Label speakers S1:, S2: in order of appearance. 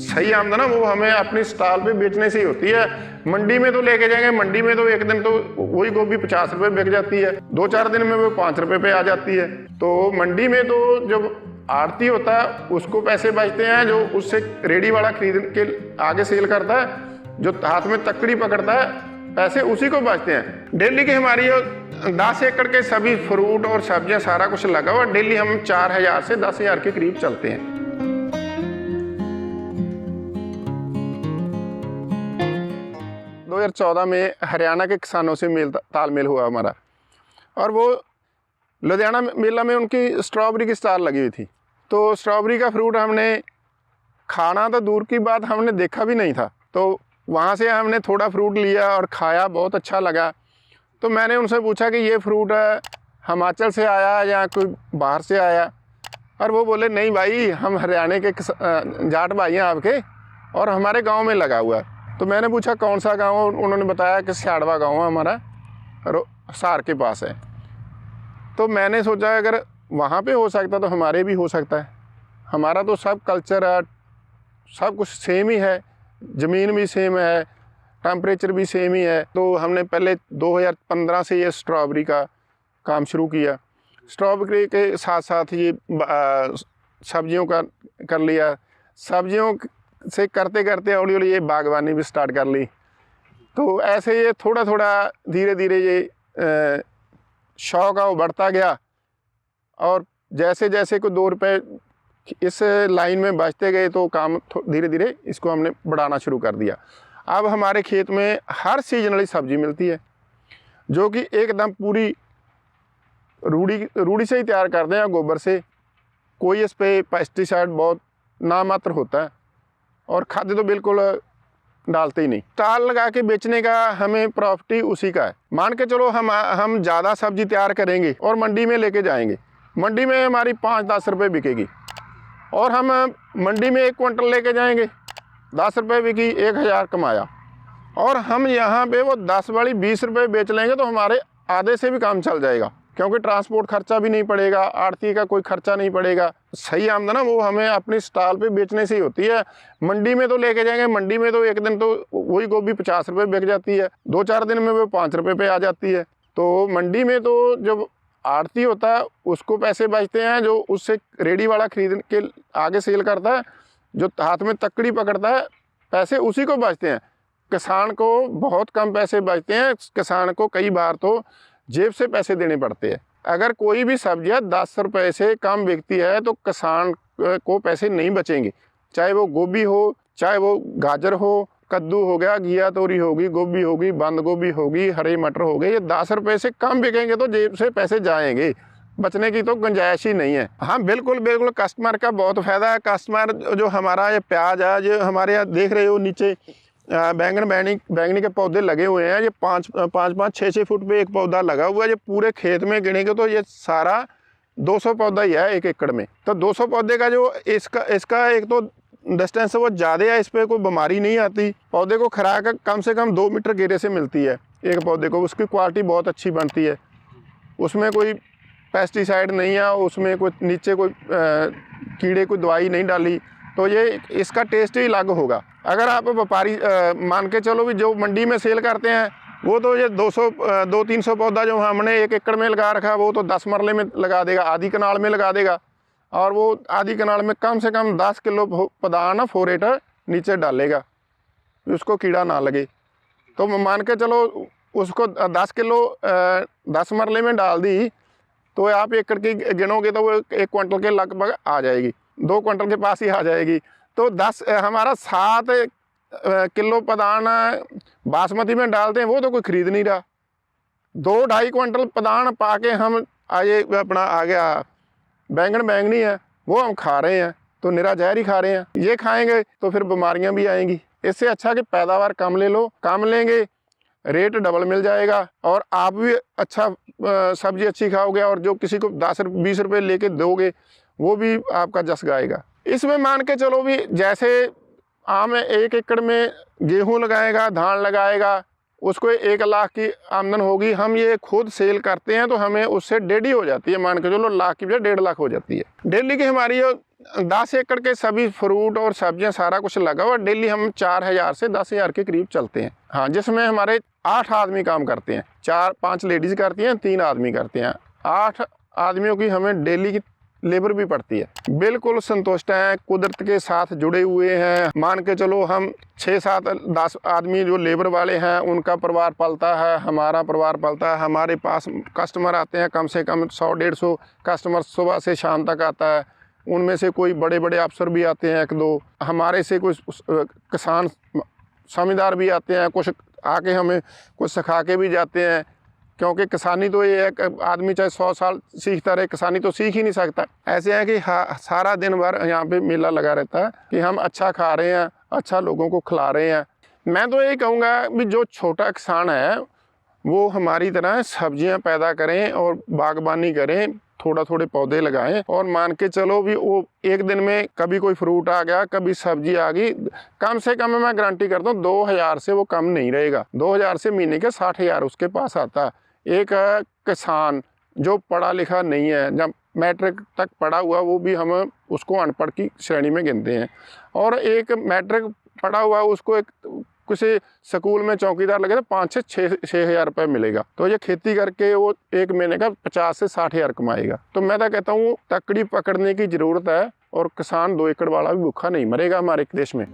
S1: सही आमदन है वो हमें अपनी स्टॉल पे बेचने से ही होती है। मंडी में तो लेके जाएंगे, मंडी में तो एक दिन तो वही गोभी 50 रुपए बिक जाती है, 2-4 दिन में वो 5 रुपए पे आ जाती है। तो मंडी में तो जब आड़ती होता है उसको पैसे बचते हैं, जो उससे रेडी वाला खरीद के आगे सेल करता है, जो हाथ में तकड़ी पकड़ता है, पैसे उसी को बचते हैं। डेली की हमारी 10 एकड़ के सभी फ्रूट और सब्जियां सारा कुछ लगा हुआ, डेली हम 4000 से 10,000 के करीब चलते हैं। 2014 में हरियाणा के किसानों से तालमेल हुआ हमारा, और वो लुधियाना मेला में उनकी स्ट्रॉबेरी की स्टॉल लगी हुई थी। तो स्ट्रॉबेरी का फ्रूट हमने खाना तो दूर की बात, हमने देखा भी नहीं था। तो वहाँ से हमने थोड़ा फ्रूट लिया और खाया, बहुत अच्छा लगा। तो मैंने उनसे पूछा कि ये फ्रूट हिमाचल से आया या कोई बाहर से आया, और वो बोले नहीं भाई, हम हरियाणा के जाट भाई हैं आपके, और हमारे गांव में लगा हुआ है। तो मैंने पूछा कौन सा गांव, उन्होंने बताया कि स्याड़वा गांव है हमारा, सार के पास है। तो मैंने सोचा अगर वहाँ पे हो सकता तो हमारे भी हो सकता है। हमारा तो सब कल्चर है, सब कुछ सेम ही है, ज़मीन भी सेम है, टेम्परेचर भी सेम ही है। तो हमने पहले 2015 से ये स्ट्रॉबेरी का काम शुरू किया। स्ट्रॉबेरी के साथ साथ ये सब्जियों का कर लिया। सब्जियों से करते करते हौली हौली ये बागवानी भी स्टार्ट कर ली। तो ऐसे ये थोड़ा थोड़ा धीरे धीरे ये शौक है वो बढ़ता गया, और जैसे जैसे कोई 2 रुपये इस लाइन में बचते गए तो काम धीरे धीरे इसको हमने बढ़ाना शुरू कर दिया। अब हमारे खेत में हर सीजनली सब्जी मिलती है, जो कि एकदम पूरी रूढ़ी से ही तैयार करते हैं, गोबर से। कोई इस पर पेस्टिसाइड बहुत नामात्र होता है, और खाद तो बिल्कुल डालते ही नहीं। स्टॉल लगा के बेचने का हमें प्रॉफिट ही उसी का है। मान के चलो हम ज़्यादा सब्जी तैयार करेंगे और मंडी में लेके जाएंगे, मंडी में हमारी 5-10 रुपये बिकेगी, और हम मंडी में 1 क्विंटल लेके जाएंगे, 10 रुपये बिकी, 1000 कमाया, और हम यहाँ पे वो 10 वाली 20 रुपये बेच लेंगे तो हमारे आधे से भी काम चल जाएगा, क्योंकि ट्रांसपोर्ट खर्चा भी नहीं पड़ेगा, आड़ती का कोई खर्चा नहीं पड़ेगा। सही आमदन है वो हमें अपनी स्टॉल पे बेचने से ही होती है। मंडी में तो लेके जाएंगे, मंडी में तो एक दिन तो वही गोभी 50 रुपये बिक जाती है, 2-4 दिन में वो 5 रुपये पे आ जाती है। तो मंडी में तो जब आड़ती होता है उसको पैसे बचते हैं, जो उससे रेडी वाला खरीद के आगे सेल करता है, जो हाथ में तकड़ी पकड़ता है, पैसे उसी को बचते हैं। किसान को बहुत कम पैसे बचते हैं, किसान को कई बार तो जेब से पैसे देने पड़ते हैं। अगर कोई भी सब्जियां 10 रुपये से कम बिकती है तो किसान को पैसे नहीं बचेंगे, चाहे वो गोभी हो, चाहे वो गाजर हो, कद्दू हो गया, घिया तोरी होगी, गोभी होगी, बंद गोभी होगी, हरे मटर हो गए। ये 10 रुपये से कम बिकेंगे तो जेब से पैसे जाएंगे, बचने की तो गुंजाइश ही नहीं है। हाँ बिल्कुल बिल्कुल, कस्टमर का बहुत फ़ायदा है। कस्टमर जो हमारा ये प्याज है, जो हमारे यहाँ देख रहे हो नीचे बैंगनी के पौधे लगे हुए हैं, ये 5-5, 6-6 फुट पे एक पौधा लगा हुआ है। ये पूरे खेत में गिनेंगे तो ये सारा 200 पौधा ही है 1 एकड़ में। तो 200 पौधे का जो इसका एक तो डिस्टेंस वो ज़्यादा है, इस पर कोई बीमारी नहीं आती। पौधे को खुराक कम से कम 2 मीटर घेरे से मिलती है एक पौधे को, उसकी क्वालिटी बहुत अच्छी बनती है। उसमें कोई पेस्टिसाइड नहीं है, उसमें कोई नीचे कोई कीड़े कोई दवाई नहीं डाली, तो ये इसका टेस्ट ही अलग होगा। अगर आप व्यापारी मान के चलो भी जो मंडी में सेल करते हैं, वो तो ये 200-300 पौधा जो हमने 1 एकड़ में लगा रखा है, वो तो 10 मरले में लगा देगा, आधी कनाल में लगा देगा, और वो आधी कनाल में कम से कम 10 किलो पदान फोरेटर नीचे डालेगा, उसको कीड़ा ना लगे। तो मान के चलो उसको 10 किलो 10 मरले में डाल दी, तो आप एकड़ की गिनोगे तो वो 1 क्विंटल के लगभग आ जाएगी, 2 क्विंटल के पास ही आ जाएगी। तो हमारा 7 किलो पदान बासमती में डालते हैं, वो तो कोई खरीद नहीं रहा। 2-2.5 क्विंटल पदान पा के हम आए, अपना आ गया बैंगनी है, वो हम खा रहे हैं, तो निरा जहर ही खा रहे हैं। ये खाएंगे तो फिर बीमारियां भी आएंगी। इससे अच्छा कि पैदावार कम ले लो, कम लेंगे, रेट डबल मिल जाएगा, और आप भी अच्छा सब्जी अच्छी खाओगे, और जो किसी को 10-20 रुपये लेके दोगे वो भी आपका जस गाएगा। इसमें मान के चलो भी जैसे आम 1 एकड़ में गेहूं लगाएगा, धान लगाएगा, उसको 1 लाख की आमदन होगी, हम ये खुद सेल करते हैं तो हमें उससे डेढ़ी हो जाती है, मान के चलो लाख की बजाय 1.5 लाख हो जाती है। डेली की हमारी ये 10 एकड़ के सभी फ्रूट और सब्जियां सारा कुछ लगा हुआ, डेली हम 4000 से 10,000 के करीब चलते हैं। हाँ, जिसमें हमारे 8 आदमी काम करते हैं, 4-5 लेडीज़ करती हैं, 3 आदमी करते हैं। 8 आदमियों की हमें डेली की लेबर भी पड़ती है। बिल्कुल संतुष्ट हैं, कुदरत के साथ जुड़े हुए हैं। मान के चलो हम 6-7-10 आदमी जो लेबर वाले हैं उनका परिवार पलता है, हमारा परिवार पलता है। हमारे पास कस्टमर आते हैं, कम से कम 100-150 कस्टमर सुबह से शाम तक आता है। उनमें से कोई बड़े बड़े अफसर भी आते हैं, 1-2 हमारे से कुछ किसान समझदार भी आते हैं, कुछ आके हमें कुछ सिखा के भी जाते हैं। क्योंकि किसानी तो ये है कि आदमी चाहे 100 साल सीखता रहे, किसानी तो सीख ही नहीं सकता। ऐसे है कि सारा दिन भर यहाँ पे मेला लगा रहता है कि हम अच्छा खा रहे हैं, अच्छा लोगों को खिला रहे हैं। मैं तो यही कहूँगा भी जो छोटा किसान है वो हमारी तरह सब्जियाँ पैदा करें और बागबानी करें, थोड़े पौधे लगाएं और मान के चलो भी वो एक दिन में कभी कोई फ्रूट आ गया, कभी सब्जी आ गई, कम से कम मैं गारंटी करता हूँ 2000 से वो कम नहीं रहेगा। 2000 से महीने के 60,000 उसके पास आता है। एक किसान जो पढ़ा लिखा नहीं है, जब मैट्रिक तक पढ़ा हुआ, वो भी हम उसको अनपढ़ की श्रेणी में गिनते हैं। और एक मैट्रिक पढ़ा हुआ उसको एक किसी स्कूल में चौकीदार लगे तो 5 से 6 रुपये मिलेगा। तो ये खेती करके वो एक महीने का 50 से 60,000 कमाएगा। तो मैं तो कहता हूँ तकड़ी पकड़ने की ज़रूरत है और किसान 2 एकड़ वाला भी भूखा नहीं मरेगा हमारे देश में।